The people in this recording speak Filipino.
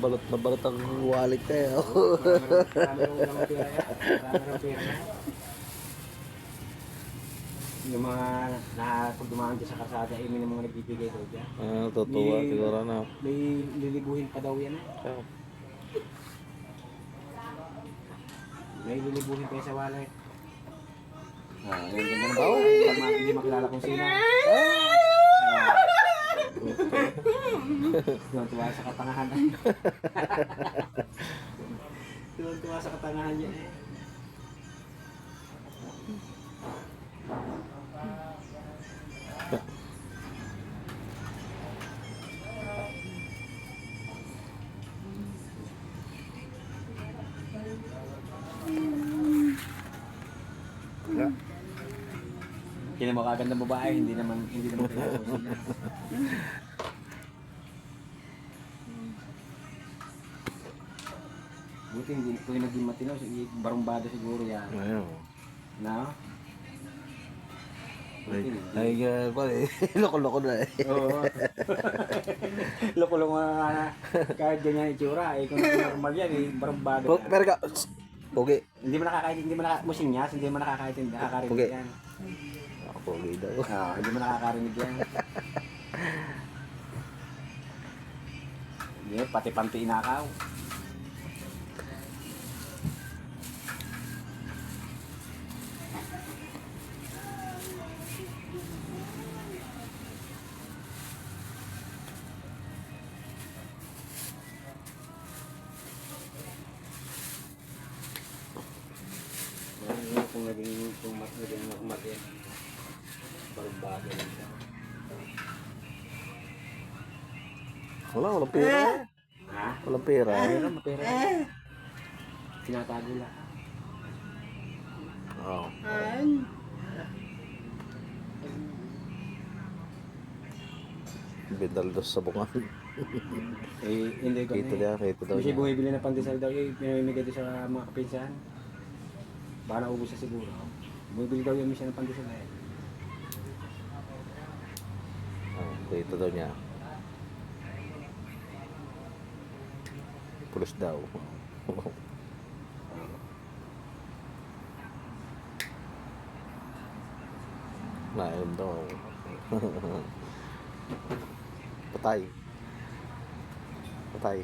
balot na balot ang wallet kayo. Marami lang pera yan. Marami lang pera yan. Yung mga pag dumaan dyan sa kasada, may mga nagbibigay daw dyan. Totoo siguro na. May lilibuhin pa daw yan eh. May lilibuhin pa yan sa wallet. Yung ganda ng bawa. Hindi makilala kung sino. Tuwa sa katangahan. Tuwa sa katangahan niya eh. Hindi naman kagandang babae, hindi naman kilala ko sila. Buti hindi ko yung naging matinaw, barumbado siguro yan. Ayun. Na? Ay, loko-loko na eh. Oo. Loko-loko na kahit ganyan itsura, kung normal yan, barumbado na. Pero ka, pogi. Hindi mo musinyas, hindi mo nakakarinig Pogi. yan. Pogi daw. Hindi mo nakakarinig yan. Hindi, pati-panti inakaw. Kung naging umat yan, barumbado lang siya. Walang pera. Ha? Walang pera. Mapera. Tinatago lang. Oo. Bindaldos sa bungan. Hindi ko Kita niya, kita daw Kasi niya. bumibili ng pandesal daw, pinamimigay doon sa mga kapinsan. Baka naubos siya siguro. Bumibili daw yung siya ng pandesal eh. Kita daw niya. Pulos daw. Nainom daw. Patay. Patay.